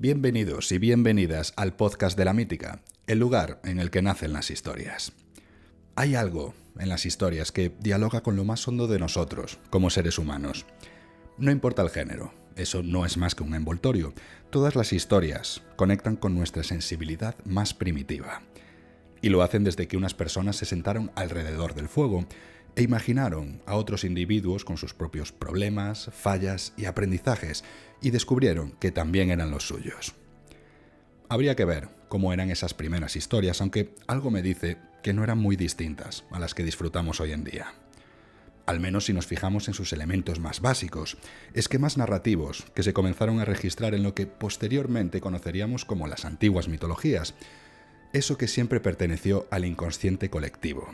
Bienvenidos y bienvenidas al podcast de la mítica, el lugar en el que nacen las historias. Hay algo en las historias que dialoga con lo más hondo de nosotros, como seres humanos. No importa el género, eso no es más que un envoltorio. Todas las historias conectan con nuestra sensibilidad más primitiva. Y lo hacen desde que unas personas se sentaron alrededor del fuego e imaginaron a otros individuos con sus propios problemas, fallas y aprendizajes, y descubrieron que también eran los suyos. Habría que ver cómo eran esas primeras historias, aunque algo me dice que no eran muy distintas a las que disfrutamos hoy en día. Al menos si nos fijamos en sus elementos más básicos, esquemas narrativos que se comenzaron a registrar en lo que posteriormente conoceríamos como las antiguas mitologías, eso que siempre perteneció al inconsciente colectivo.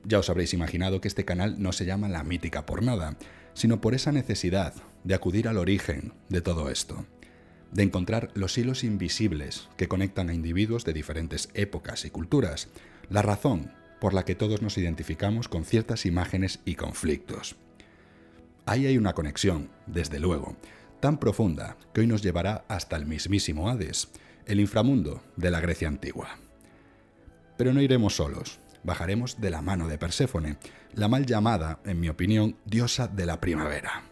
Ya os habréis imaginado que este canal no se llama La Mítica por nada, sino por esa necesidad de acudir al origen de todo esto, de encontrar los hilos invisibles que conectan a individuos de diferentes épocas y culturas, la razón por la que todos nos identificamos con ciertas imágenes y conflictos. Ahí hay una conexión, desde luego, tan profunda que hoy nos llevará hasta el mismísimo Hades, el inframundo de la Grecia antigua. Pero no iremos solos. Bajaremos de la mano de Perséfone, la mal llamada, en mi opinión, diosa de la primavera.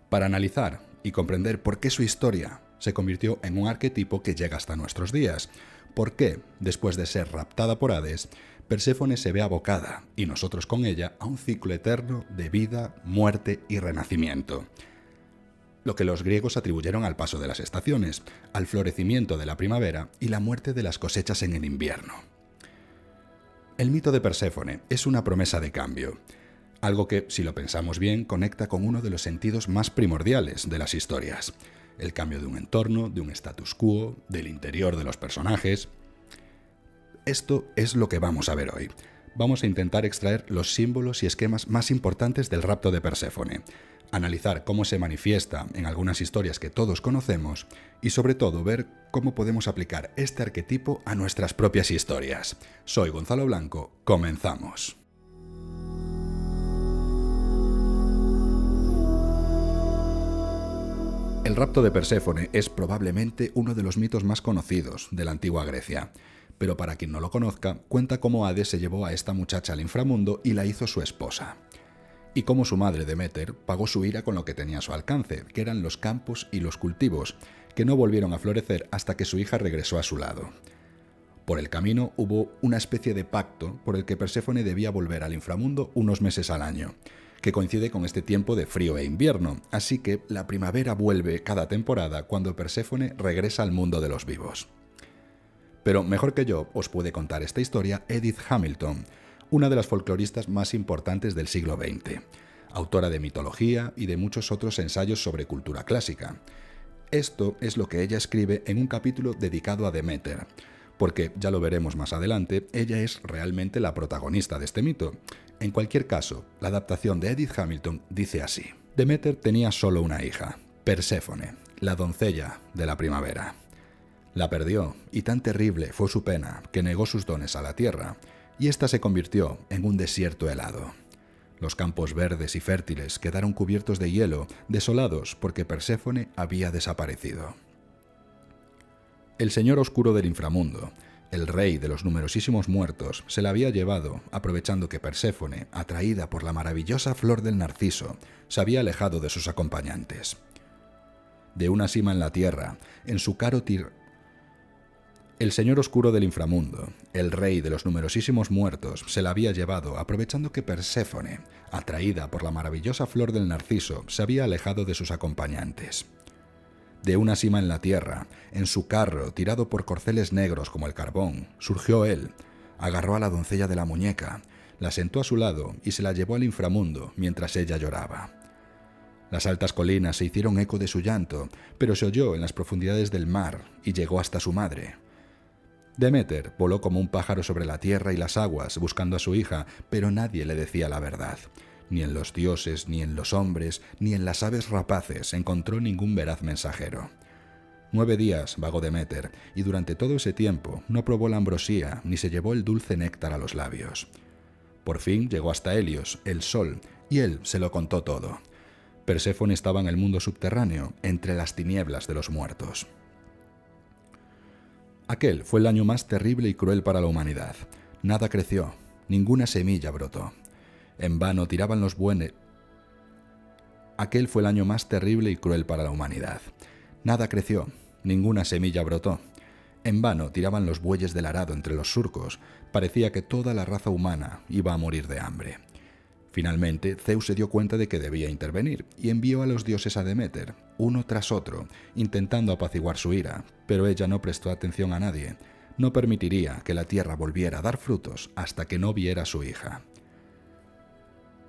Para analizar y comprender por qué su historia se convirtió en un arquetipo que llega hasta nuestros días, por qué, después de ser raptada por Hades, Perséfone se ve abocada, y nosotros con ella, a un ciclo eterno de vida, muerte y renacimiento. Lo que los griegos atribuyeron al paso de las estaciones, al florecimiento de la primavera y la muerte de las cosechas en el invierno. El mito de Perséfone es una promesa de cambio, algo que, si lo pensamos bien, conecta con uno de los sentidos más primordiales de las historias: el cambio de un entorno, de un status quo, del interior de los personajes. Esto es lo que vamos a ver hoy. Vamos a intentar extraer los símbolos y esquemas más importantes del rapto de Perséfone, analizar cómo se manifiesta en algunas historias que todos conocemos y sobre todo ver cómo podemos aplicar este arquetipo a nuestras propias historias. Soy Gonzalo Blanco, comenzamos. El rapto de Perséfone es probablemente uno de los mitos más conocidos de la antigua Grecia, pero para quien no lo conozca, cuenta cómo Hades se llevó a esta muchacha al inframundo y la hizo su esposa. Y cómo su madre, Deméter, pagó su ira con lo que tenía a su alcance, que eran los campos y los cultivos, que no volvieron a florecer hasta que su hija regresó a su lado. Por el camino hubo una especie de pacto por el que Perséfone debía volver al inframundo unos meses al año, que coincide con este tiempo de frío e invierno, así que la primavera vuelve cada temporada cuando Perséfone regresa al mundo de los vivos. Pero mejor que yo os puede contar esta historia Edith Hamilton, una de las folcloristas más importantes del siglo XX, autora de mitología y de muchos otros ensayos sobre cultura clásica. Esto es lo que ella escribe en un capítulo dedicado a Deméter, porque, ya lo veremos más adelante, ella es realmente la protagonista de este mito. En cualquier caso, la adaptación de Edith Hamilton dice así: Deméter tenía solo una hija, Perséfone, la doncella de la primavera. La perdió, y tan terrible fue su pena que negó sus dones a la tierra, y ésta se convirtió en un desierto helado. Los campos verdes y fértiles quedaron cubiertos de hielo, desolados porque Perséfone había desaparecido. El señor oscuro del inframundo, el rey de los numerosísimos muertos, se la había llevado, aprovechando que Perséfone, atraída por la maravillosa flor del narciso, se había alejado de sus acompañantes. De una cima en la tierra, en su caro El señor oscuro del inframundo, el rey de los numerosísimos muertos, se la había llevado, aprovechando que Perséfone, atraída por la maravillosa flor del narciso, se había alejado de sus acompañantes. De una cima en la tierra, en su carro, tirado por corceles negros como el carbón, surgió él, agarró a la doncella de la muñeca, la sentó a su lado y se la llevó al inframundo mientras ella lloraba. Las altas colinas se hicieron eco de su llanto, pero se oyó en las profundidades del mar y llegó hasta su madre. Deméter voló como un pájaro sobre la tierra y las aguas buscando a su hija, pero nadie le decía la verdad. Ni en los dioses, ni en los hombres, ni en las aves rapaces encontró ningún veraz mensajero. 9 días vagó Deméter, y durante todo ese tiempo no probó la ambrosía ni se llevó el dulce néctar a los labios. Por fin llegó hasta Helios, el sol, y él se lo contó todo. Perséfone estaba en el mundo subterráneo, entre las tinieblas de los muertos. Aquel fue el año más terrible y cruel para la humanidad. Nada creció, ninguna semilla brotó. En vano tiraban los bueyes. Aquel fue el año más terrible y cruel para la humanidad. Nada creció, ninguna semilla brotó. En vano tiraban los bueyes del arado entre los surcos. Parecía que toda la raza humana iba a morir de hambre. Finalmente, Zeus se dio cuenta de que debía intervenir y envió a los dioses a Deméter, uno tras otro, intentando apaciguar su ira, pero ella no prestó atención a nadie. No permitiría que la tierra volviera a dar frutos hasta que no viera a su hija.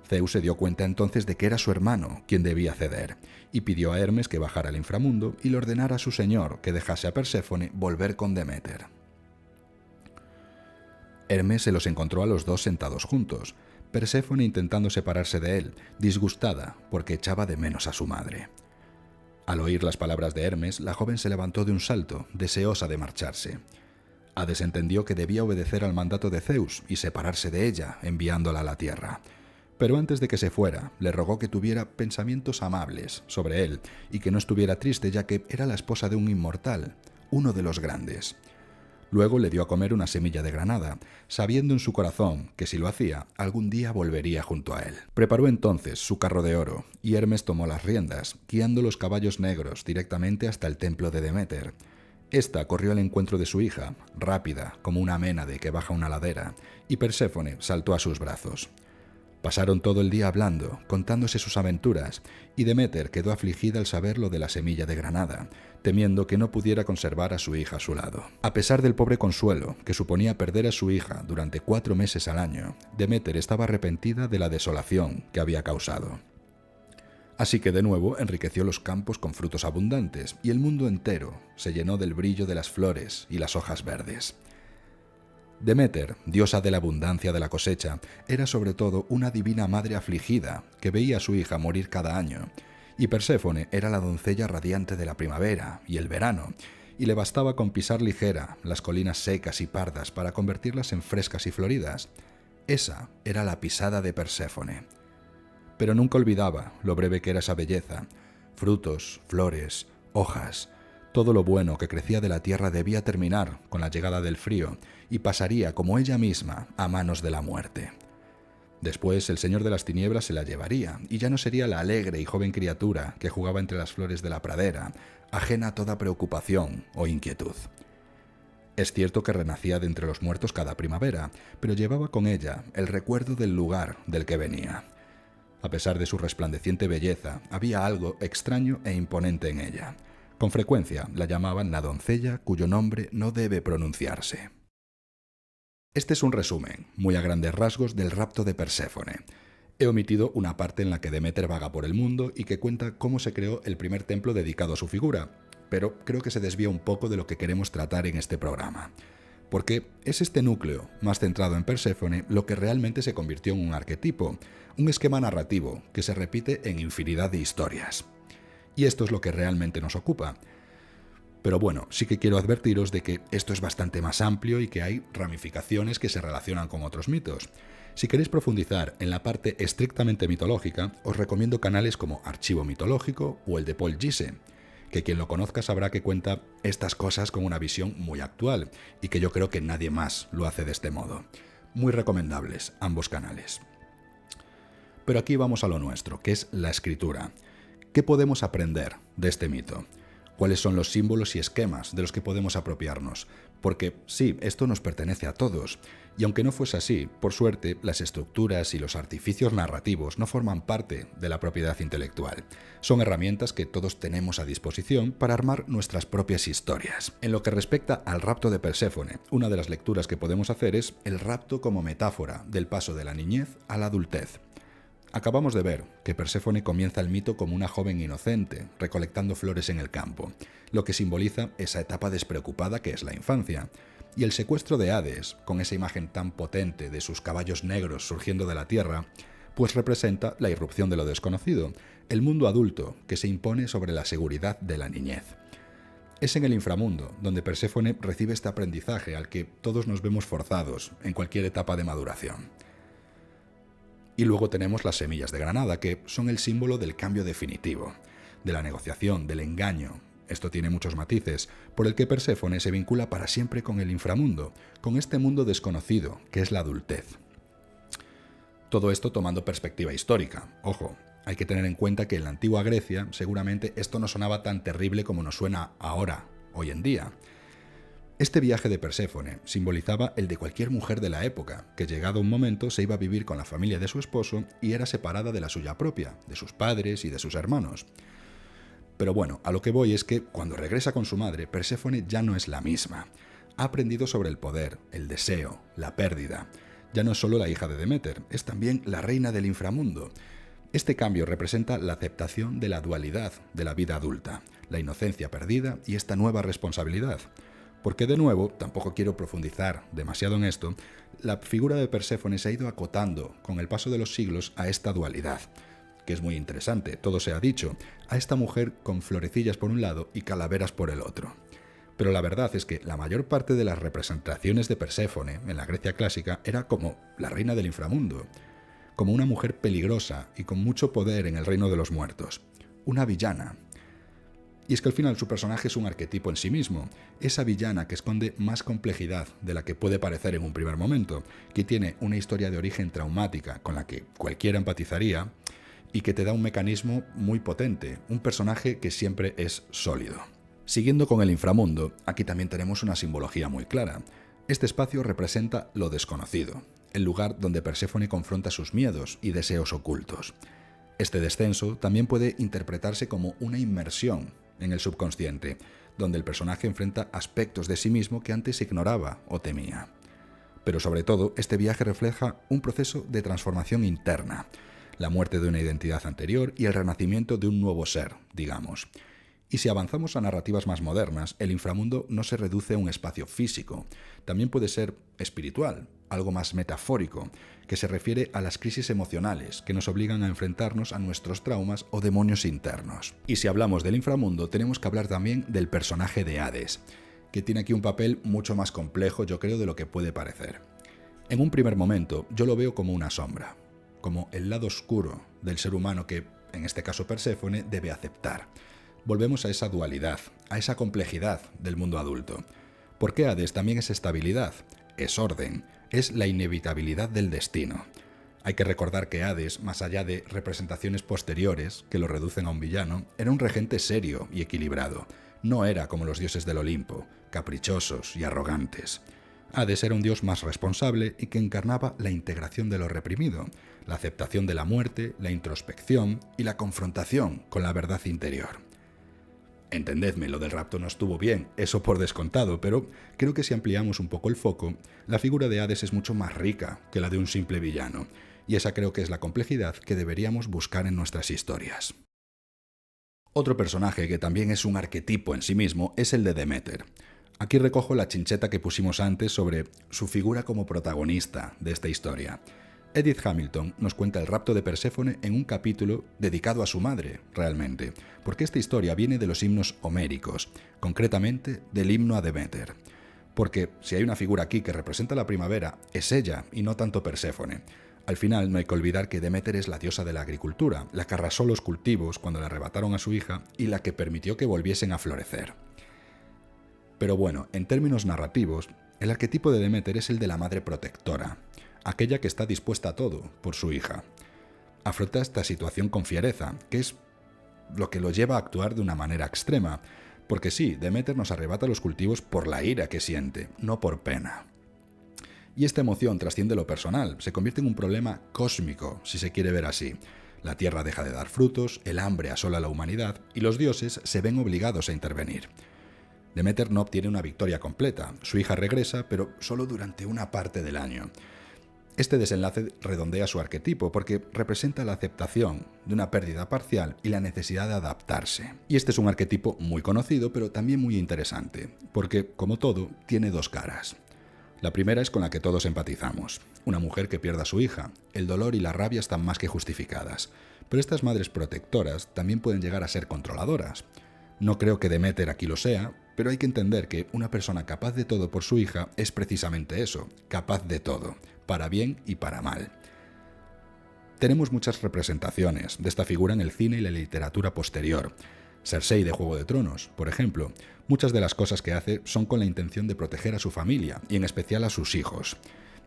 Zeus se dio cuenta entonces de que era su hermano quien debía ceder, y pidió a Hermes que bajara al inframundo y le ordenara a su señor que dejase a Perséfone volver con Deméter. Hermes se los encontró a los dos sentados juntos, Perséfone intentando separarse de él, disgustada porque echaba de menos a su madre. Al oír las palabras de Hermes, la joven se levantó de un salto, deseosa de marcharse. Hades entendió que debía obedecer al mandato de Zeus y separarse de ella, enviándola a la tierra. Pero antes de que se fuera, le rogó que tuviera pensamientos amables sobre él y que no estuviera triste, ya que era la esposa de un inmortal, uno de los grandes. Luego le dio a comer una semilla de granada, sabiendo en su corazón que si lo hacía, algún día volvería junto a él. Preparó entonces su carro de oro, y Hermes tomó las riendas, guiando los caballos negros directamente hasta el templo de Deméter. Esta corrió al encuentro de su hija, rápida como una ménade que baja una ladera, y Perséfone saltó a sus brazos. Pasaron todo el día hablando, contándose sus aventuras, y Deméter quedó afligida al saber lo de la semilla de granada, temiendo que no pudiera conservar a su hija a su lado. A pesar del pobre consuelo que suponía perder a su hija durante 4 meses al año, Deméter estaba arrepentida de la desolación que había causado. Así que de nuevo enriqueció los campos con frutos abundantes, y el mundo entero se llenó del brillo de las flores y las hojas verdes. Deméter, diosa de la abundancia de la cosecha, era sobre todo una divina madre afligida que veía a su hija morir cada año, y Perséfone era la doncella radiante de la primavera y el verano, y le bastaba con pisar ligera las colinas secas y pardas para convertirlas en frescas y floridas. Esa era la pisada de Perséfone. Pero nunca olvidaba lo breve que era esa belleza. Frutos, flores, hojas. Todo lo bueno que crecía de la tierra debía terminar con la llegada del frío y pasaría, como ella misma, a manos de la muerte. Después el señor de las tinieblas se la llevaría, y ya no sería la alegre y joven criatura que jugaba entre las flores de la pradera, ajena a toda preocupación o inquietud. Es cierto que renacía de entre los muertos cada primavera, pero llevaba con ella el recuerdo del lugar del que venía. A pesar de su resplandeciente belleza, había algo extraño e imponente en ella. Con frecuencia la llamaban la doncella cuyo nombre no debe pronunciarse. Este es un resumen, muy a grandes rasgos, del rapto de Perséfone. He omitido una parte en la que Deméter vaga por el mundo y que cuenta cómo se creó el primer templo dedicado a su figura, pero creo que se desvía un poco de lo que queremos tratar en este programa. Porque es este núcleo, más centrado en Perséfone, lo que realmente se convirtió en un arquetipo, un esquema narrativo que se repite en infinidad de historias. Y esto es lo que realmente nos ocupa. Pero bueno, sí que quiero advertiros de que esto es bastante más amplio y que hay ramificaciones que se relacionan con otros mitos. Si queréis profundizar en la parte estrictamente mitológica, os recomiendo canales como Archivo Mitológico o el de Paul Gise, que quien lo conozca sabrá que cuenta estas cosas con una visión muy actual y que yo creo que nadie más lo hace de este modo. Muy recomendables ambos canales. Pero aquí vamos a lo nuestro, que es la escritura. ¿Qué podemos aprender de este mito? ¿Cuáles son los símbolos y esquemas de los que podemos apropiarnos? Porque sí, esto nos pertenece a todos, y aunque no fuese así, por suerte, las estructuras y los artificios narrativos no forman parte de la propiedad intelectual. Son herramientas que todos tenemos a disposición para armar nuestras propias historias. En lo que respecta al rapto de Perséfone, una de las lecturas que podemos hacer es el rapto como metáfora del paso de la niñez a la adultez. Acabamos de ver que Perséfone comienza el mito como una joven inocente, recolectando flores en el campo, lo que simboliza esa etapa despreocupada que es la infancia. Y el secuestro de Hades, con esa imagen tan potente de sus caballos negros surgiendo de la tierra, pues representa la irrupción de lo desconocido, el mundo adulto que se impone sobre la seguridad de la niñez. Es en el inframundo donde Perséfone recibe este aprendizaje al que todos nos vemos forzados en cualquier etapa de maduración. Y luego tenemos las semillas de granada, que son el símbolo del cambio definitivo, de la negociación, del engaño. Esto tiene muchos matices, por el que Perséfone se vincula para siempre con el inframundo, con este mundo desconocido, que es la adultez. Todo esto tomando perspectiva histórica. Ojo, hay que tener en cuenta que en la antigua Grecia seguramente esto no sonaba tan terrible como nos suena ahora, hoy en día. Este viaje de Perséfone simbolizaba el de cualquier mujer de la época, que llegado un momento se iba a vivir con la familia de su esposo y era separada de la suya propia, de sus padres y de sus hermanos. Pero bueno, a lo que voy es que cuando regresa con su madre, Perséfone ya no es la misma. Ha aprendido sobre el poder, el deseo, la pérdida. Ya no es solo la hija de Deméter, es también la reina del inframundo. Este cambio representa la aceptación de la dualidad de la vida adulta, la inocencia perdida y esta nueva responsabilidad. Porque de nuevo, tampoco quiero profundizar demasiado en esto, la figura de Perséfone se ha ido acotando con el paso de los siglos a esta dualidad, que es muy interesante, todo se ha dicho, a esta mujer con florecillas por un lado y calaveras por el otro. Pero la verdad es que la mayor parte de las representaciones de Perséfone en la Grecia clásica era como la reina del inframundo, como una mujer peligrosa y con mucho poder en el reino de los muertos, una villana. Y es que al final su personaje es un arquetipo en sí mismo, esa villana que esconde más complejidad de la que puede parecer en un primer momento, que tiene una historia de origen traumática con la que cualquiera empatizaría y que te da un mecanismo muy potente, un personaje que siempre es sólido. Siguiendo con el inframundo, aquí también tenemos una simbología muy clara. Este espacio representa lo desconocido, el lugar donde Perséfone confronta sus miedos y deseos ocultos. Este descenso también puede interpretarse como una inmersión en el subconsciente, donde el personaje enfrenta aspectos de sí mismo que antes ignoraba o temía. Pero sobre todo, este viaje refleja un proceso de transformación interna, la muerte de una identidad anterior y el renacimiento de un nuevo ser, digamos. Y si avanzamos a narrativas más modernas, el inframundo no se reduce a un espacio físico, también puede ser espiritual, algo más metafórico, que se refiere a las crisis emocionales que nos obligan a enfrentarnos a nuestros traumas o demonios internos. Y si hablamos del inframundo, tenemos que hablar también del personaje de Hades, que tiene aquí un papel mucho más complejo, yo creo, de lo que puede parecer. En un primer momento, yo lo veo como una sombra, como el lado oscuro del ser humano que, en este caso Perséfone, debe aceptar. Volvemos a esa dualidad, a esa complejidad del mundo adulto. Porque Hades también es estabilidad, es orden, es la inevitabilidad del destino. Hay que recordar que Hades, más allá de representaciones posteriores que lo reducen a un villano, era un regente serio y equilibrado. No era como los dioses del Olimpo, caprichosos y arrogantes. Hades era un dios más responsable y que encarnaba la integración de lo reprimido, la aceptación de la muerte, la introspección y la confrontación con la verdad interior. Entendedme, lo del rapto no estuvo bien, eso por descontado, pero creo que si ampliamos un poco el foco, la figura de Hades es mucho más rica que la de un simple villano, y esa creo que es la complejidad que deberíamos buscar en nuestras historias. Otro personaje que también es un arquetipo en sí mismo es el de Deméter. Aquí recojo la chincheta que pusimos antes sobre su figura como protagonista de esta historia. Edith Hamilton nos cuenta el rapto de Perséfone en un capítulo dedicado a su madre, realmente, porque esta historia viene de los himnos homéricos, concretamente del himno a Deméter. Porque si hay una figura aquí que representa la primavera, es ella y no tanto Perséfone. Al final no hay que olvidar que Deméter es la diosa de la agricultura, la que arrasó los cultivos cuando le arrebataron a su hija y la que permitió que volviesen a florecer. Pero bueno, en términos narrativos, el arquetipo de Deméter es el de la madre protectora, aquella que está dispuesta a todo por su hija. Afronta esta situación con fiereza, que es lo que lo lleva a actuar de una manera extrema, porque sí, Deméter nos arrebata los cultivos por la ira que siente, no por pena. Y esta emoción trasciende lo personal, se convierte en un problema cósmico, si se quiere ver así. La tierra deja de dar frutos, el hambre asola a la humanidad y los dioses se ven obligados a intervenir. Deméter no obtiene una victoria completa, su hija regresa, pero solo durante una parte del año. Este desenlace redondea su arquetipo porque representa la aceptación de una pérdida parcial y la necesidad de adaptarse. Y este es un arquetipo muy conocido, pero también muy interesante, porque, como todo, tiene dos caras. La primera es con la que todos empatizamos, una mujer que pierda a su hija. El dolor y la rabia están más que justificadas, pero estas madres protectoras también pueden llegar a ser controladoras. No creo que Deméter aquí lo sea, pero hay que entender que una persona capaz de todo por su hija es precisamente eso, capaz de todo, para bien y para mal. Tenemos muchas representaciones de esta figura en el cine y la literatura posterior. Cersei de Juego de Tronos, por ejemplo, muchas de las cosas que hace son con la intención de proteger a su familia y en especial a sus hijos.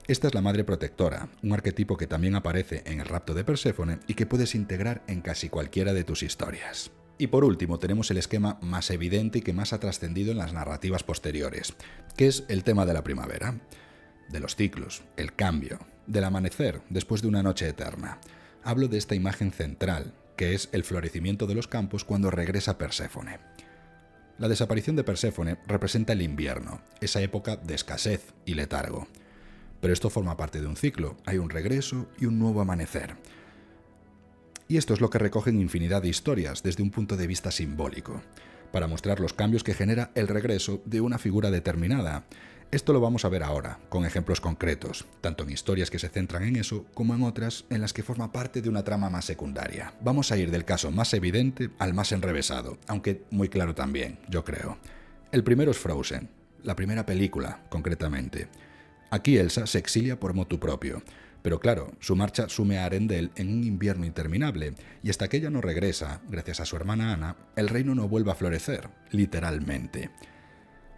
Esta es la madre protectora, un arquetipo que también aparece en el rapto de Perséfone y que puedes integrar en casi cualquiera de tus historias. Y por último tenemos el esquema más evidente y que más ha trascendido en las narrativas posteriores, que es el tema de la primavera, de los ciclos, el cambio, del amanecer después de una noche eterna. Hablo de esta imagen central, que es el florecimiento de los campos cuando regresa Perséfone. La desaparición de Perséfone representa el invierno, esa época de escasez y letargo. Pero esto forma parte de un ciclo, hay un regreso y un nuevo amanecer. Y esto es lo que recogen infinidad de historias desde un punto de vista simbólico, para mostrar los cambios que genera el regreso de una figura determinada. Esto lo vamos a ver ahora, con ejemplos concretos, tanto en historias que se centran en eso, como en otras en las que forma parte de una trama más secundaria. Vamos a ir del caso más evidente al más enrevesado, aunque muy claro también, yo creo. El primero es Frozen, la primera película, concretamente. Aquí Elsa se exilia por motu propio, pero claro, su marcha sume a Arendelle en un invierno interminable, y hasta que ella no regresa, gracias a su hermana Anna, el reino no vuelve a florecer, literalmente.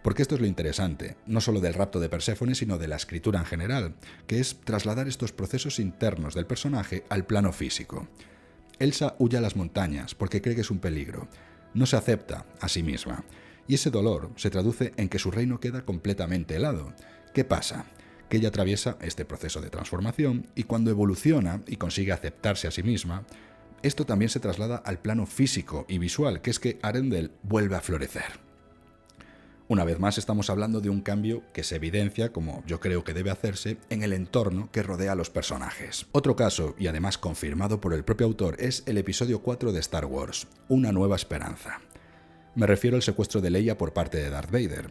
Porque esto es lo interesante, no solo del rapto de Perséfone, sino de la escritura en general, que es trasladar estos procesos internos del personaje al plano físico. Elsa huye a las montañas porque cree que es un peligro, no se acepta a sí misma, y ese dolor se traduce en que su reino queda completamente helado. ¿Qué pasa? Que ella atraviesa este proceso de transformación y cuando evoluciona y consigue aceptarse a sí misma, esto también se traslada al plano físico y visual, que es que Arendelle vuelve a florecer. Una vez más estamos hablando de un cambio que se evidencia, como yo creo que debe hacerse, en el entorno que rodea a los personajes. Otro caso, y además confirmado por el propio autor, es el episodio 4 de Star Wars, Una nueva esperanza. Me refiero al secuestro de Leia por parte de Darth Vader.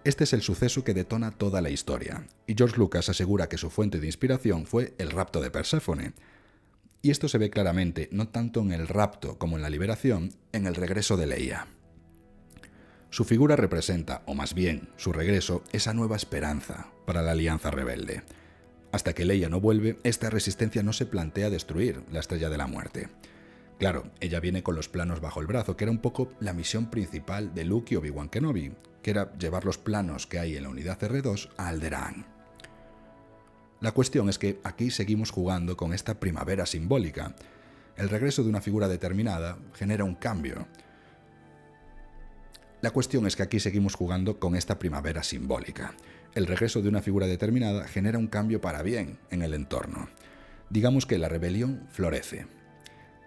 Este es el suceso que detona toda la historia, y George Lucas asegura que su fuente de inspiración fue el rapto de Perséfone. Y esto se ve claramente, no tanto en el rapto como en la liberación, en el regreso de Leia. Su figura representa, o más bien, su regreso, esa nueva esperanza para la Alianza Rebelde. Hasta que Leia no vuelve, esta resistencia no se plantea destruir la Estrella de la Muerte. Claro, ella viene con los planos bajo el brazo, que era un poco la misión principal de Luke y Obi-Wan Kenobi, que era llevar los planos que hay en la unidad R2 a Alderaan. La cuestión es que aquí seguimos jugando con esta primavera simbólica. El regreso de una figura determinada genera un cambio. La cuestión es que aquí seguimos jugando con esta primavera simbólica. El regreso de una figura determinada genera un cambio para bien en el entorno. Digamos que la rebelión florece.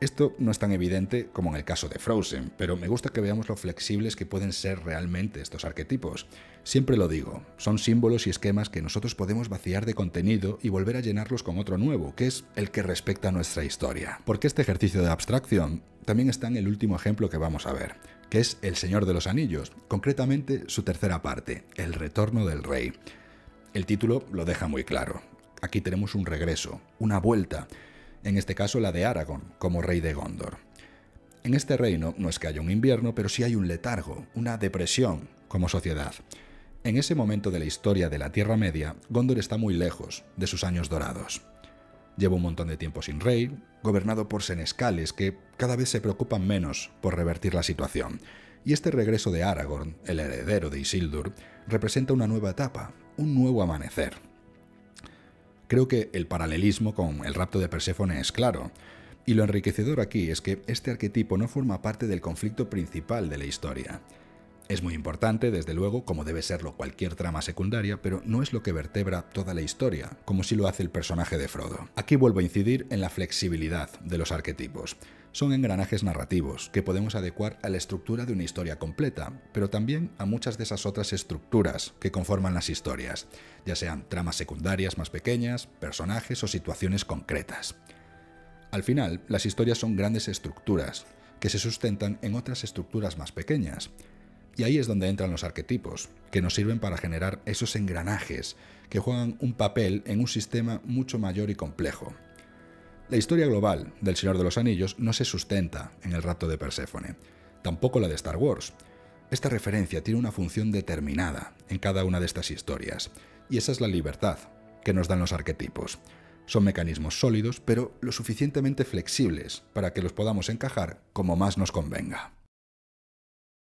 Esto no es tan evidente como en el caso de Frozen, pero me gusta que veamos lo flexibles que pueden ser realmente estos arquetipos. Siempre lo digo, son símbolos y esquemas que nosotros podemos vaciar de contenido y volver a llenarlos con otro nuevo, que es el que respecta a nuestra historia. Porque este ejercicio de abstracción también está en el último ejemplo que vamos a ver, que es El Señor de los Anillos, concretamente su tercera parte, El Retorno del Rey. El título lo deja muy claro. Aquí tenemos un regreso, una vuelta, en este caso la de Aragorn, como rey de Gondor. En este reino no es que haya un invierno, pero sí hay un letargo, una depresión como sociedad. En ese momento de la historia de la Tierra Media, Gondor está muy lejos de sus años dorados. Lleva un montón de tiempo sin rey, gobernado por senescales que cada vez se preocupan menos por revertir la situación. Y este regreso de Aragorn, el heredero de Isildur, representa una nueva etapa, un nuevo amanecer. Creo que el paralelismo con el rapto de Perséfone es claro, y lo enriquecedor aquí es que este arquetipo no forma parte del conflicto principal de la historia. Es muy importante, desde luego, como debe serlo cualquier trama secundaria, pero no es lo que vertebra toda la historia, como sí lo hace el personaje de Frodo. Aquí vuelvo a incidir en la flexibilidad de los arquetipos. Son engranajes narrativos que podemos adecuar a la estructura de una historia completa, pero también a muchas de esas otras estructuras que conforman las historias, ya sean tramas secundarias más pequeñas, personajes o situaciones concretas. Al final, las historias son grandes estructuras que se sustentan en otras estructuras más pequeñas. Y ahí es donde entran los arquetipos, que nos sirven para generar esos engranajes que juegan un papel en un sistema mucho mayor y complejo. La historia global del Señor de los Anillos no se sustenta en el rapto de Perséfone, tampoco la de Star Wars. Esta referencia tiene una función determinada en cada una de estas historias, y esa es la libertad que nos dan los arquetipos. Son mecanismos sólidos, pero lo suficientemente flexibles para que los podamos encajar como más nos convenga.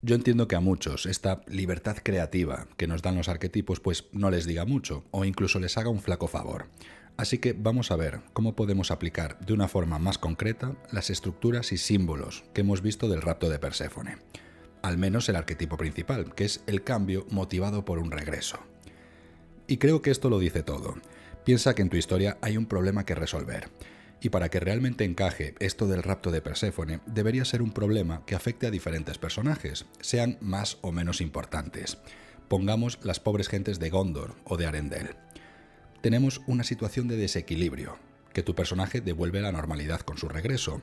Yo entiendo que a muchos esta libertad creativa que nos dan los arquetipos pues no les diga mucho o incluso les haga un flaco favor. Así que vamos a ver cómo podemos aplicar de una forma más concreta las estructuras y símbolos que hemos visto del rapto de Perséfone. Al menos el arquetipo principal, que es el cambio motivado por un regreso. Y creo que esto lo dice todo. Piensa que en tu historia hay un problema que resolver. Y para que realmente encaje esto del rapto de Perséfone, debería ser un problema que afecte a diferentes personajes, sean más o menos importantes. Pongamos las pobres gentes de Gondor o de Arendelle. Tenemos una situación de desequilibrio, que tu personaje devuelve a la normalidad con su regreso,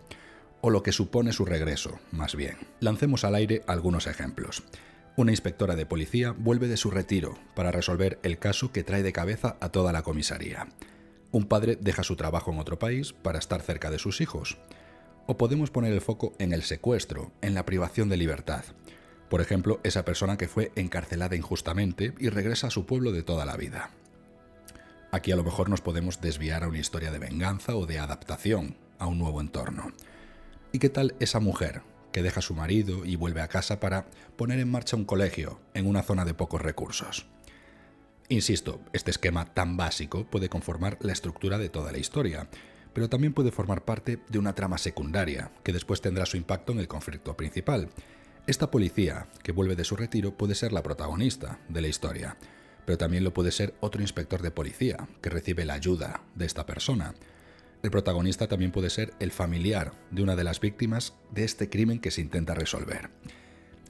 o lo que supone su regreso, más bien. Lancemos al aire algunos ejemplos. Una inspectora de policía vuelve de su retiro para resolver el caso que trae de cabeza a toda la comisaría. Un padre deja su trabajo en otro país para estar cerca de sus hijos. O podemos poner el foco en el secuestro, en la privación de libertad. Por ejemplo, esa persona que fue encarcelada injustamente y regresa a su pueblo de toda la vida. Aquí a lo mejor nos podemos desviar a una historia de venganza o de adaptación a un nuevo entorno. ¿Y qué tal esa mujer que deja a su marido y vuelve a casa para poner en marcha un colegio en una zona de pocos recursos? Insisto, este esquema tan básico puede conformar la estructura de toda la historia, pero también puede formar parte de una trama secundaria, que después tendrá su impacto en el conflicto principal. Esta policía, que vuelve de su retiro, puede ser la protagonista de la historia, pero también lo puede ser otro inspector de policía, que recibe la ayuda de esta persona. El protagonista también puede ser el familiar de una de las víctimas de este crimen que se intenta resolver.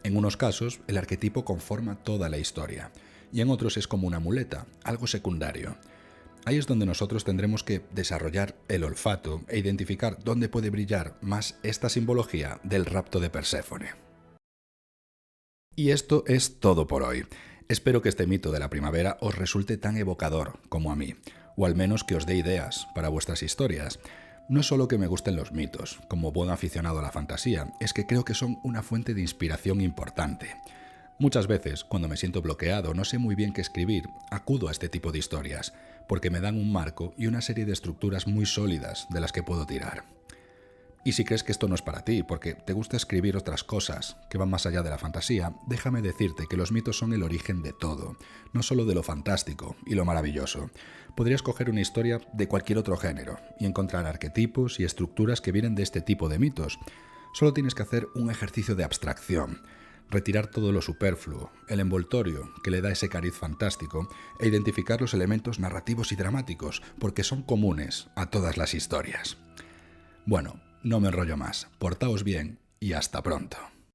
En unos casos, el arquetipo conforma toda la historia, y en otros es como una muleta, algo secundario. Ahí es donde nosotros tendremos que desarrollar el olfato e identificar dónde puede brillar más esta simbología del rapto de Perséfone. Y esto es todo por hoy. Espero que este mito de la primavera os resulte tan evocador como a mí, o al menos que os dé ideas para vuestras historias. No es solo que me gusten los mitos, como buen aficionado a la fantasía, es que creo que son una fuente de inspiración importante. Muchas veces, cuando me siento bloqueado, no sé muy bien qué escribir, acudo a este tipo de historias, porque me dan un marco y una serie de estructuras muy sólidas de las que puedo tirar. Y si crees que esto no es para ti, porque te gusta escribir otras cosas que van más allá de la fantasía, déjame decirte que los mitos son el origen de todo, no solo de lo fantástico y lo maravilloso. Podrías coger una historia de cualquier otro género y encontrar arquetipos y estructuras que vienen de este tipo de mitos. Solo tienes que hacer un ejercicio de abstracción, retirar todo lo superfluo, el envoltorio que le da ese cariz fantástico e identificar los elementos narrativos y dramáticos, porque son comunes a todas las historias. Bueno, no me enrollo más, portaos bien y hasta pronto.